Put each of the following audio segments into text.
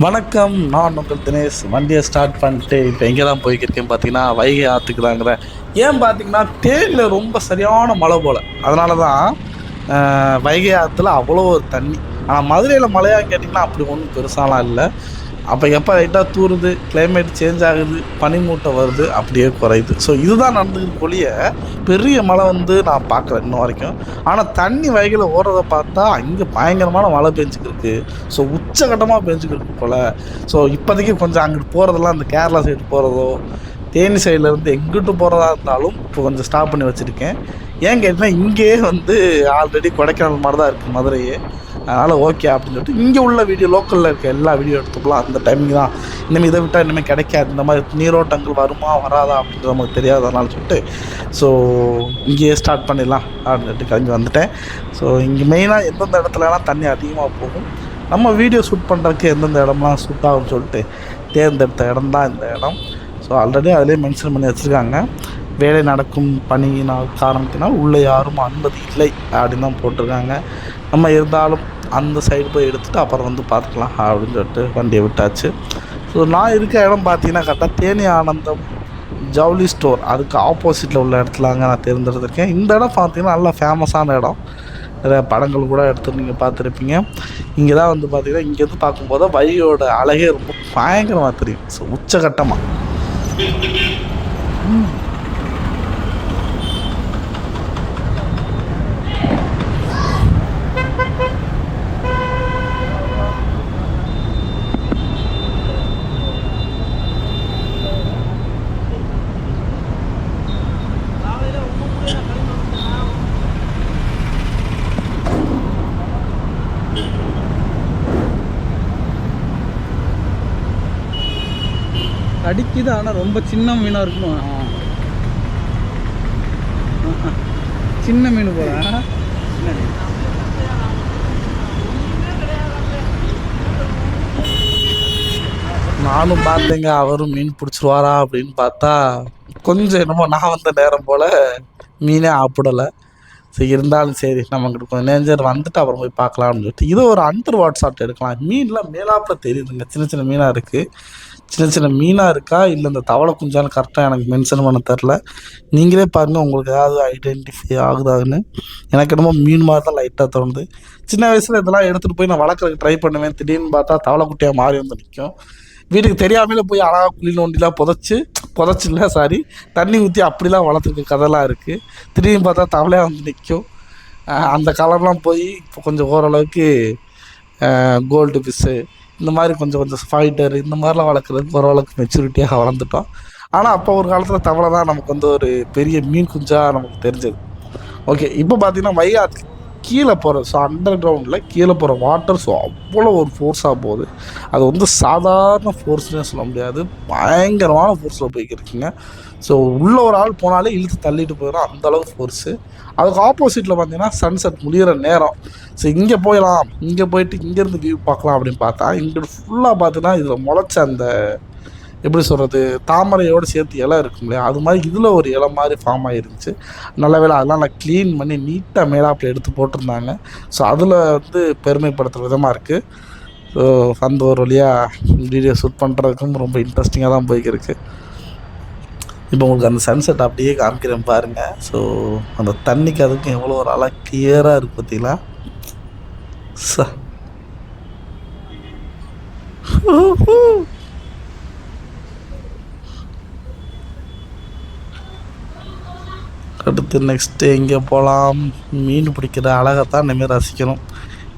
வணக்கம். நான் உங்கள் தினேஷ். வண்டியை ஸ்டார்ட் பண்ணிட்டு இப்போ எங்கே தான் போய்க்கிருக்கேன்னு பார்த்தீங்கன்னா, வைகை ஆற்றுக்கு தாங்கிறேன். ஏன் பார்த்தீங்கன்னா, தேனியில் ரொம்ப சரியான மழை போல். அதனால தான் வைகை ஆற்றுல அவ்வளோ ஒரு தண்ணி. ஆனால் மதுரையில் மழையான்னு கேட்டிங்கன்னா அப்படி ஒன்றும் பெருசாலாம் இல்லை. அப்போ எப்போ லைட்டாக தூறுது, கிளைமேட் சேஞ்ச் ஆகுது, பனிமூட்டம் வருது, அப்படியே குறையுது. ஸோ இதுதான் நடந்துக்கிட்டு ஒழிய பெரிய மழை வந்து நான் பார்க்கல இன்ன வரைக்கும். ஆனால் தண்ணி வைகையில் ஓடுறத பார்த்தா இங்கே பயங்கரமான மழை பெஞ்சுக்கிருக்கு. ஸோ உச்சகட்டமாக பெஞ்சுக்கிருக்கு போல். ஸோ இப்போதைக்கு கொஞ்சம் அங்கிட்டு போகிறதெல்லாம் இந்த கேரளா சைடு போகிறதோ, தேனி சைட்லேருந்து எங்கிட்டு போகிறதா இருந்தாலும் இப்போ கொஞ்சம் ஸ்டாப் பண்ணி வச்சுருக்கேன். ஏன் கேட்டிங்கன்னா, இங்கேயே வந்து ஆல்ரெடி கொடைக்கானல் மாதிரி தான் இருக்குது மதுரையே. அதனால் ஓகே அப்படின்னு சொல்லிட்டு இங்கே உள்ள வீடியோ, லோக்கலில் இருக்க எல்லா வீடியோ எடுத்துக்கலாம். அந்த டைமிங் தான் இனிமேல் இதை விட்டால் இனிமேல் கிடைக்காது. இந்த மாதிரி நீரோட்டங்கள் வருமா வராதா அப்படின்றது நமக்கு தெரியாது. அதனால சொல்லிட்டு ஸோ இங்கேயே ஸ்டார்ட் பண்ணிடலாம் அப்படின்னு சொல்லிட்டு கிளம்பி வந்துட்டேன். ஸோ இங்கே மெயினாக எந்தெந்த இடத்துலலாம் தண்ணி அதிகமாக போகும், நம்ம வீடியோ ஷூட் பண்ணுறதுக்கு எந்தெந்த இடம்லாம் சூட் ஆகும்னு சொல்லிட்டு தேர்ந்தெடுத்த இடம் தான் இந்த இடம். ஸோ ஆல்ரெடி அதிலே மென்ஷன் பண்ணி வச்சுருக்காங்க, வேலை நடக்கும் பணியினால் காரணத்தினால் உள்ளே யாரும் அனுமதி இல்லை அப்படின்னு தான் போட்டிருக்காங்க. நம்ம இருந்தாலும் அந்த சைடு போய் எடுத்துகிட்டு அப்புறம் வந்து பார்த்துக்கலாம் அப்படின்னு சொல்லிட்டு வண்டியை விட்டாச்சு. ஸோ நான் இருக்க இடம் பார்த்தீங்கன்னா கரெக்டாக தேனி ஆனந்தம் ஜவுளி ஸ்டோர் அதுக்கு ஆப்போசிட்டில் உள்ள இடத்துலாங்க நான் தேர்ந்தெடுத்திருக்கேன். இந்த இடம் பார்த்தீங்கன்னா நல்லா ஃபேமஸான இடம். நிறையா படங்கள் கூட எடுத்து நீங்கள் பார்த்துருப்பீங்க. இங்கே தான் வந்து பார்த்தீங்கன்னா, இங்கேருந்து பார்க்கும்போது வைகையோட அழகே ரொம்ப பயங்கரமாக தெரியும். ஸோ உச்சகட்டமாக அடிக்குது. ஆனால் ரொம்ப சின்ன மீனாக இருக்குமா? சின்ன மீன் போல. நானும் பார்த்தேங்க, அவரும் மீன் பிடிச்சிருவாரா அப்படின்னு பார்த்தா கொஞ்சம் என்னமோ நான் வந்த நேரம் போல் மீனே ஆப்பிடலை. சரி, இருந்தாலும் சரி நமக்கு கொஞ்சம் நேஞ்சர் வந்துட்டு அப்புறம் போய் பார்க்கலாம்னு சொல்லிட்டு இது ஒரு அண்டர் வாட் ஷாட் எடுக்கலாம். மீன்லாம் மேலாப்பில் தெரியுதுங்க, சின்ன சின்ன மீனாக இருக்குது. சின்ன சின்ன மீனாக இருக்கா இல்லை இந்த தவளை குஞ்சான்னு கரெக்டாக எனக்கு மென்ஷன் பண்ண தெரில. நீங்களே பாருங்கள், உங்களுக்கு ஏதாவது ஐடென்டிஃபை ஆகுதான்னு. எனக்கு என்னமோ மீன் மாதிரி தான் லைட்டாக தோணுது. சின்ன வயசில் இதெல்லாம் எடுத்துகிட்டு போய் நான் வளர்க்குறதுக்கு ட்ரை பண்ணுவேன். திடீர்னு பார்த்தா தவளை குட்டியாக மாறி வந்து நிற்கும். வீட்டுக்கு தெரியாமலே போய் அழகாக குழி நோண்டிலாம் புதைச்சில்ல சாரி தண்ணி ஊற்றி அப்படிலாம் வளர்த்துருக்க கதைலாம் இருக்குது. திடீர்னு பார்த்தா தவளையாக வந்து நிற்கும். அந்த காலம்லாம் போய் இப்போ கொஞ்சம் ஓரளவுக்கு கோல்டு ஃபிஷ்ஷு இந்த மாதிரி கொஞ்சம் கொஞ்சம் ஃபைட்டர் இந்த மாதிரிலாம் வளர்க்குறதுக்கு ஓரளவுக்கு மெச்சூரிட்டியாக வளர்ந்துட்டோம். ஆனால் அப்போ ஒரு காலத்தில் தவளை தான் நமக்கு வந்து ஒரு பெரிய மீன் குஞ்சாக நமக்கு தெரிஞ்சது. ஓகே, இப்போ பார்த்தீங்கன்னா வைகை கீழே போகிற, ஸோ அண்டர் கிரவுண்டில் கீழே போகிற வாட்டர் ஸோ அவ்வளோ ஒரு ஃபோர்ஸாக போகுது. அது வந்து சாதாரண ஃபோர்ஸ்னே சொல்ல முடியாது, பயங்கரமான ஃபோர்ஸில் போய்க்கிருக்குங்க. ஸோ உள்ளே ஒரு ஆள் போனாலே இழுத்து தள்ளிட்டு போயிடும், அந்தளவுக்கு ஃபோர்ஸு. அதுக்கு ஆப்போசிட்டில் பார்த்தீங்கன்னா சன்செட் முடிகிற நேரம். ஸோ இங்கே போயிடலாம், இங்கே போயிட்டு இங்கேருந்து வியூ பார்க்கலாம் அப்படின்னு பார்த்தா இங்கே ஃபுல்லாக பார்த்தீங்கன்னா இதில் முளைச்ச அந்த எப்படி சொல்கிறது, தாமரையோடு சேர்த்து இலை இருக்கும் இல்லையா, அது மாதிரி இதில் ஒரு இலை மாதிரி ஃபார்ம் ஆகிருந்துச்சு. நல்ல வேளை அதெல்லாம் நான் க்ளீன் பண்ணி நீட்டாக மேலாப்பில் எடுத்து போட்டிருந்தாங்க. ஸோ அதில் வந்து பெருமைப்படுத்துகிற விதமாக இருக்குது. ஸோ அந்த ஒரு வழியாக வீடியோ ஷூட் பண்ணுறதுக்கும் ரொம்ப இன்ட்ரெஸ்டிங்காக தான் போய்க்கிருக்கு. இப்போ உங்களுக்கு அந்த சன்செட் அப்படியே காமிக்கிறேன் பாருங்கள். ஸோ அந்த தண்ணிக்கு அதுக்கும் எவ்வளோ ஒரு அழகாக கிளியராக இருக்குது பார்த்தீங்களா. அடுத்து நெக்ஸ்ட்டு எங்கே போகலாம்? மீன் பிடிக்கிற அழகைத்தான் இனிமேல் ரசிக்கணும்.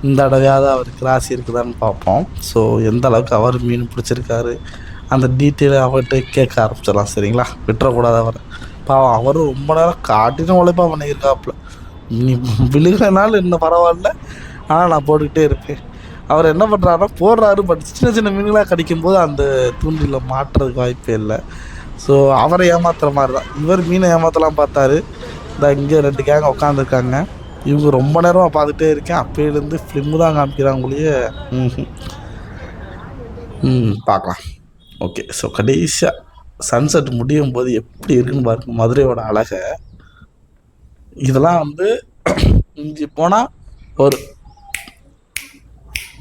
இந்த தடவையாவது அவருக்கு ராசி இருக்குதான்னு பார்ப்போம். ஸோ எந்த அளவுக்கு அவர் மீன் பிடிச்சிருக்காரு அந்த டீட்டெயிலை அவர்கிட்ட கேட்க ஆரம்பிச்சிடலாம். சரிங்களா, விட்டுறக்கூடாது அவரை. பாவம், அவரும் ரொம்ப நேரம் காட்டின உழைப்பாக பண்ணியிருக்காப்புல. நீ விழுகிறனாலும் இன்னும் பரவாயில்ல, ஆனால் நான் போட்டுக்கிட்டே இருக்கேன். அவர் என்ன பண்ணுறாருன்னா போடுறாரு, பட் சின்ன சின்ன மீன்களாக கடிக்கும்போது அந்த தூண்டில் மாட்டுறதுக்கு வாய்ப்பே இல்லை. ஸோ அவரை ஏமாத்துற மாதிரி தான் இவர் மீனை ஏமாற்றலாம் பார்த்தாரு. இந்த இங்கே 2 கேங் உட்காந்துருக்காங்க. இவங்க ரொம்ப நேரமாக பார்த்துட்டே இருக்கேன், அப்போலேருந்து ஃபிலிம்மு தான் காமிக்கிறாங்களையே. பார்க்கலாம். ஓகே, ஸோ கடைசியாக சன்செட் முடியும் போது எப்படி இருக்குன்னு பாருங்க மதுரையோட அழகை. இதெல்லாம் வந்து இஞ்சி போனால் ஒரு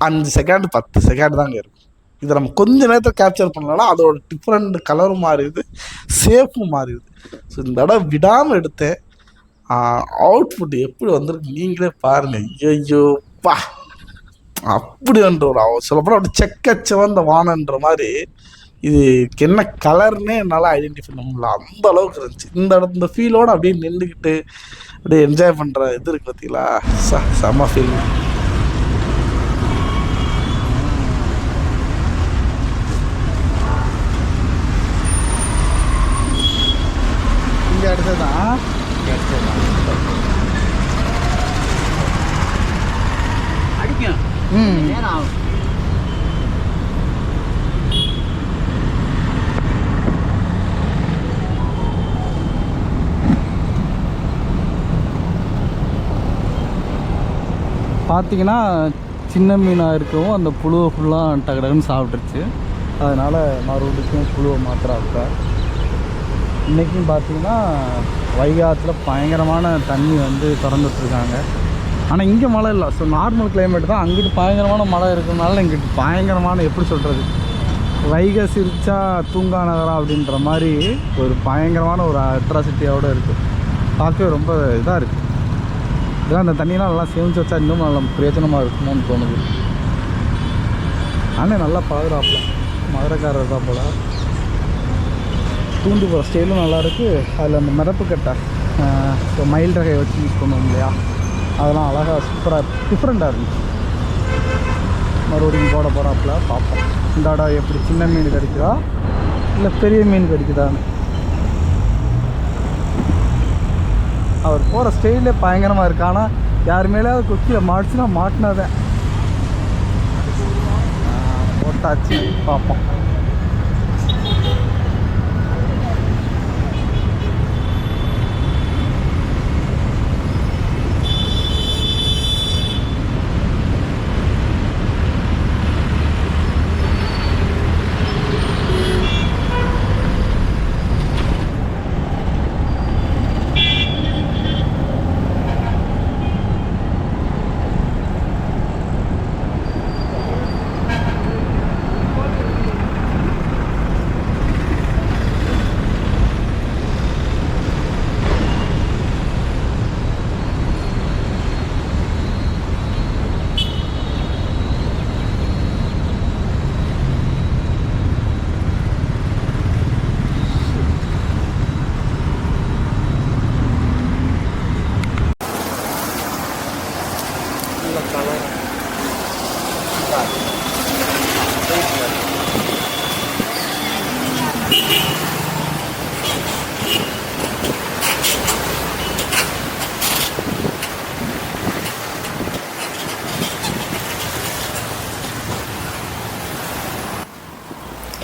5 செகண்ட் 10 செகண்ட் தாங்க இருக்கும். இதை நம்ம கொஞ்ச நேரத்தில் கேப்சர் பண்ணலன்னா அதோட டிஃப்ரெண்ட் கலரும் மாறிடுது, ஷேப்பும் மாறிடுது. ஸோ இந்த தடவை விடாமல் எடுத்தேன். அவுட்புட் எப்படி வந்திருக்கு நீங்களே பாருங்கள். ஐயோப்பா, அப்படின்ற ஒரு சொல்லப்போனால் அப்படி செக்கச்சவந்த வானன்ற மாதிரி இதுக்கு என்ன கலர்னே என்னால் ஐடென்டிஃபை பண்ண முடியல, அந்த அளவுக்கு இருந்துச்சு. இந்த ஃபீலோடு அப்படியே நின்றுக்கிட்டு அப்படியே என்ஜாய் பண்ணுற இது இருக்குது பார்த்தீங்களா, செம்ம ஃபீல். இங்கே அடுத்ததான் அடிக்கும். நேரம் ஆகும். பார்த்தீங்கன்னா சின்ன மீனாக இருக்கவும் அந்த புழுவை ஃபுல்லாக டக்கு டக்குன்னு சாப்பிட்ருச்சு. அதனால் மறுபடியும் புழுவை மாத்திராப்ப. இன்றைக்கும் பார்த்தீங்கன்னா வைகை ஆற்றுல பயங்கரமான தண்ணி வந்து திறந்துட்டுருக்காங்க. ஆனால் இங்கே மழை இல்லை. ஸோ நார்மல் கிளைமேட் தான். அங்கிட்டு பயங்கரமான மழை இருக்கிறதுனால இங்கிட்டு பயங்கரமான, எப்படி சொல்கிறது, வைகை சிரிச்சா தூங்கா நகரம் அப்படின்ற மாதிரி ஒரு பயங்கரமான ஒரு அட்ராசிட்டியோடு இருக்குது. பார்க்கவே ரொம்ப இதாக இருக்குது. இதெல்லாம் அந்த தண்ணியெலாம் நல்லா சேமித்து வச்சா இன்னும் நல்லா பிரயோஜனமாக இருக்குமோன்னு தோணுது. ஆனால் நல்லா பழகுறாப்புல, மதுரைக்காரர் தான் போல். தூண்டி போகிற ஸ்டைலும் நல்லாயிருக்கு. அதில் அந்த மிதப்பு கட்டை, ஸோ மயில் ரகையை வச்சு யூஸ் பண்ணுவோம் இல்லையா, அதெல்லாம் அழகாக சூப்பராக டிஃப்ரெண்ட்டாக இருந்துச்சு. மறுபடியும் போட போகிறாப்புல பார்ப்போம். இந்த இடம் எப்படி சின்ன மீன் கிடைக்குதா இல்லை பெரிய மீன் கிடைக்குதான்னு. அவர் போகிற ஸ்டைலே பயங்கரமாக இருக்குது. ஆனால் யார் மேலேயாவது கொக்கியில் மாட்டுச்சுன்னா மாட்டினாதான் போட்டாச்சு. பார்ப்போம்.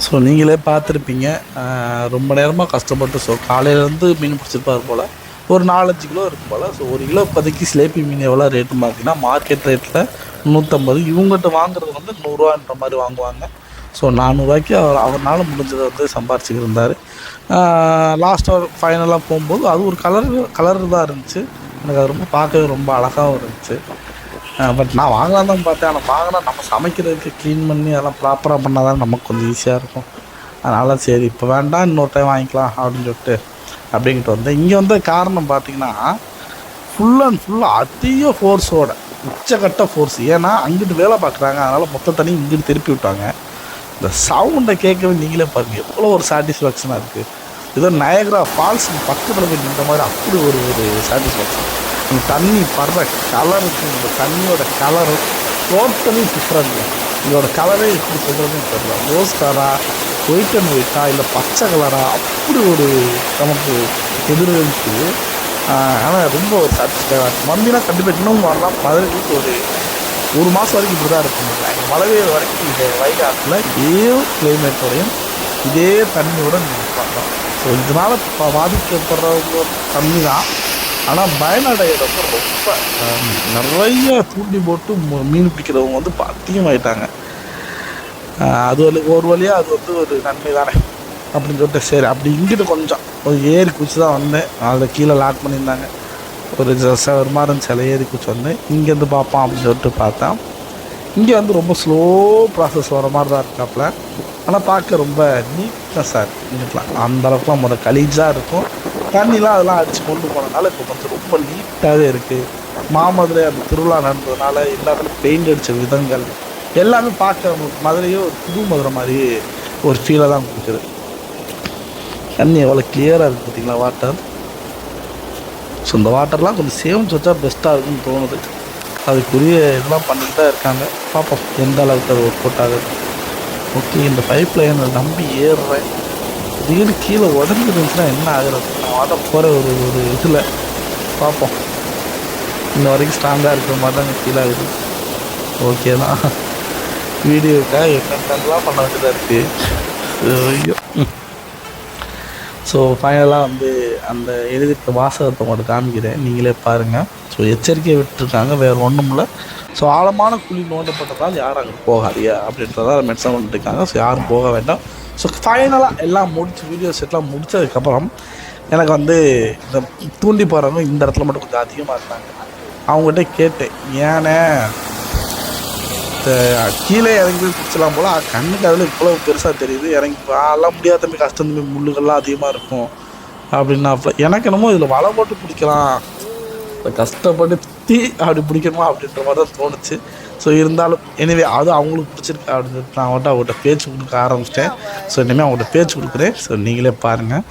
ஸோ நீங்களே பார்த்துருப்பீங்க, ரொம்ப நேரமாக கஷ்டப்பட்டு. ஸோ காலையிலேருந்து மீன் பிடிச்சிருப்பார் போல். ஒரு 4-5 கிலோ இருக்கும் போல். ஸோ 1 கிலோ இப்போதைக்கு சிலேப்பி மீன் எவ்வளோ ரேட்டுன்னு பார்த்தீங்கன்னா மார்க்கெட் ரேட்டில் 150. இவங்ககிட்ட வாங்குறது வந்து 100 ரூபான்ற மாதிரி வாங்குவாங்க. ஸோ 400 ரூபாய்க்கு அவரால் முடிஞ்சதை வந்து சம்பாரிச்சுக்கிருந்தார். லாஸ்ட்டாக ஃபைனலாக போகும்போது அது ஒரு கலர் தான் இருந்துச்சு. எனக்கு அது ரொம்ப பார்க்கவே ரொம்ப அழகாகவும் இருந்துச்சு. பட் நான் வாங்கலாம் தான் பார்த்தேன். ஆனால் வாங்கினா நம்ம சமைக்கிறதுக்கு க்ளீன் பண்ணி அதெல்லாம் ப்ராப்பராக பண்ணால் தான் நமக்கு கொஞ்சம் ஈஸியாக இருக்கும். அதனால் சரி இப்போ வேண்டாம், இன்னொரு டைம் வாங்கிக்கலாம் அப்படின்னு சொல்லிட்டு அப்படின்ட்டு வந்தேன். இங்கே வந்த காரணம் பார்த்திங்கன்னா ஃபுல் அண்ட் ஃபுல்லாக அதிக ஃபோர்ஸோட, உச்சக்கட்ட ஃபோர்ஸ். ஏன்னா அங்கிட்டு வேலை பார்க்குறாங்க, அதனால் மொத்த தண்ணி இங்கிட்டு திருப்பி விட்டாங்க. இந்த சவுண்டை கேட்கவே நீங்களே பாருங்கள் எவ்வளோ ஒரு சாட்டிஸ்ஃபேக்ஷனாக இருக்குது. ஏதோ நயக்ரா ஃபால்ஸ் பக்கத்தில் போய் நின்ற மாதிரி அப்படி ஒரு சாட்டிஸ்ஃபேக்ஷன். இந்த தண்ணி படுற கலருக்கு, இந்த தண்ணியோட கலரு டோட்டலி டிஃப்ரெண்ட். இதோட கலரே எப்படி சொல்கிறதுன்னு தெரியல. ரோஸ் கலரா, ஒயிட் அண்ட் ஒயிட்டா, இல்லை பச்சை கலரா, அப்படி ஒரு நமக்கு எதிர்த்து. ஆனால் ரொம்ப ஒரு சாட்டிஸ்ஃபைடாக இருக்கும். வந்தீங்கன்னா கண்டிப்பாக இன்னும் வரலாம். மதுரைக்கு ஒரு மாதம் வரைக்கும் இப்படி தான் இருக்கும். எங்கள் மழை பெய்யுற வரைக்கும் இந்த வைகை ஆற்றுல இதே கிளைமேட்டோடையும் இதே தண்ணியோட நீங்கள் பார்க்கலாம். ஸோ இதனால் பாதிக்கப்படுறவங்க கம்மி தான். ஆனால் பயனடைகிறவங்க ரொம்ப நிறைய தூண்டி போட்டு மீன் பிடிக்கிறவங்க வந்து அதிகமாகிட்டாங்க. அது ஒரு வழியாக அது வந்து ஒரு நன்மை தானே அப்படின்னு சொல்லிட்டு சரி அப்படி இங்கிட்டு கொஞ்சம் ஒரு ஏரி குச்சி தான் வந்தேன். அதில் கீழே லாக் பண்ணியிருந்தாங்க. ஒரு மாதிரி சில ஏரி குச்சி வந்தேன். இங்கேருந்து பார்ப்போம் அப்படின்னு சொல்லிட்டு பார்த்தேன். இங்கே வந்து ரொம்ப ஸ்லோ ப்ராசஸ் வர மாதிரி தான் இருக்காப்புல. ஆனால் பார்க்க ரொம்ப நீட்னஸாக இருக்குது. நீட்லாம் அந்த அளவுக்குலாம் முதல்ல கலீஜாக இருக்கும். தண்ணிலாம் அதெல்லாம் அடித்து கொண்டு போனதுனால இப்போ கொஞ்சம் ரொம்ப நீட்டாகவே இருக்குது. மாமதுரை அந்த திருவிழா நடந்ததுனால எல்லாத்துலையும் பெயிண்ட் அடித்த விதங்கள் எல்லாமே பார்க்க மதுரையோ ஒரு புது மதுரை மாதிரி ஒரு ஃபீலை தான் கொடுக்குது. தண்ணி எவ்வளோ கிளியராக இருக்குது பார்த்தீங்களா வாட்டர். ஸோ இந்த வாட்டர்லாம் கொஞ்சம் சேமிச்சு வச்சா பெஸ்ட்டாக இருக்குன்னு தோணுது. அதுக்குரிய இதெல்லாம் பண்ணிட்டு தான் இருக்காங்க. பார்ப்போம் எந்த அளவுக்கு அது ஒர்க் அவுட் ஆகுது. ஓகே, இந்த பைப் லைனை நம்பி ஏறுறேன். திடீர்னு கீழே உடஞ்சிருந்துச்சுன்னா என்ன ஆகுறது? நான் வாட போகிற ஒரு இதில் பார்ப்போம். இன்ன வரைக்கும் ஸ்ட்ராங்காக இருக்கிற மாதிரி தான் ஃபீல் ஆகுது. ஓகே தான், வீடியோக்காக என்னென்னலாம் பண்ண வேண்டியதாக இருக்குது. ஐயோ. ஸோ ஃபைனலாக வந்து அந்த எழுதியிருக்க வாசகத்தை மட்டும் காமிக்கிறேன், நீங்களே பாருங்கள். ஸோ எச்சரிக்கையை விட்டுருக்காங்க, வேறு ஒன்றும் இல்லை. ஸோ ஆழமான குழி நோண்டப்பட்டதால் யாரும் அங்கே போகாதியா அப்படின்றத மென்ஷன் பண்ணிட்டுருக்காங்க. ஸோ யாரும் போக வேண்டாம். ஸோ ஃபைனலாக எல்லாம் வீடியோ செட்லாம் முடித்ததுக்கப்புறம் எனக்கு வந்து இந்த தூண்டி போகிறவங்க இந்த இடத்துல மட்டும் கொஞ்சம் அதிகமாக இருந்தாங்க. அவங்ககிட்ட கேட்டேன், ஏன்னே கீழே இறங்கி போய் பிடிச்சலாம் போல், கண்ணுக்கு அதில் இவ்வளோ பெருசாக தெரியுது, இறங்கி எல்லாம் முடியாத தம்பி, கஷ்டம் தம்பி, முள்ளுகள்லாம் அதிகமாக இருக்கும் அப்படின்னாப்புல. எனக்கு என்னமோ இதில் வலை போட்டு பிடிக்கலாம், கஷ்டப்படுத்தி அப்படி பிடிக்கணுமா அப்படின்ற மாதிரி தான் தோணுச்சு. ஸோ இருந்தாலும் எனிவே அது அவங்களுக்கு பிடிச்சிருக்கு அப்படின்னு சொல்லிட்டு நான் அவங்கள்ட்ட பேச்சு கொடுக்க ஆரம்பிச்சிட்டேன். ஸோ இனிமேல் அவங்கள்ட்ட பேச்சு கொடுக்குறேன். ஸோ நீங்களே பாருங்கள்.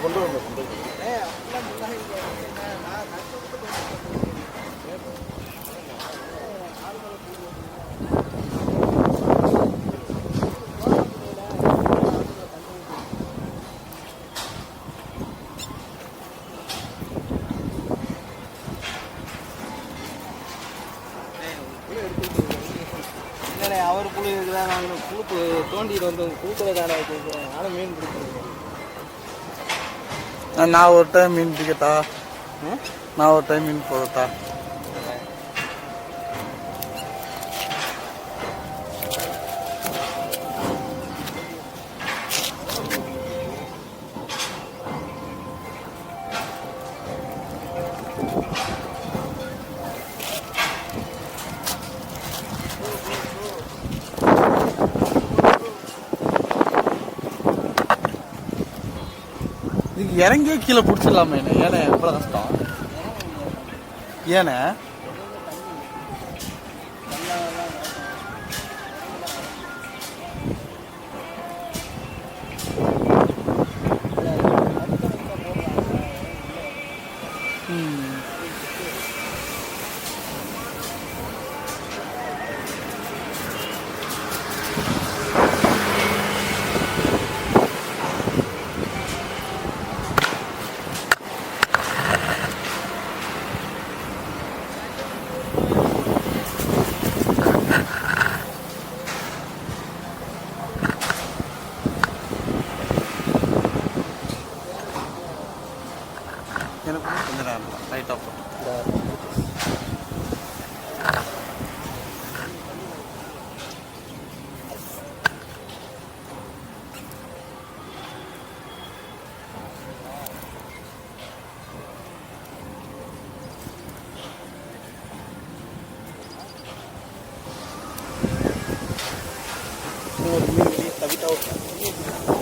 கொண்டு வந்து அவர் புழு இருக்குதான். நாங்கள் புழு தோண்டிட்டு வந்தோம், புழுக்களை காண வச்சுருக்கேன். நானும் மீன் பிடிச்சிருக்கேன். நான் ஒரு டைம் மீன் பிடிக்கட்டா? நான் ஒரு டைம் மீன் போடட்டா? இதுக்கு இறங்கியே கீழே பிடிச்சிடலாமே. ஏன்னா எவ்வளோ கஷ்டம் ஏன்னா எனக்கு கொஞ்சம் நேரம் லைட்டாக போட்டு ஒரு மீன் தவிட்டா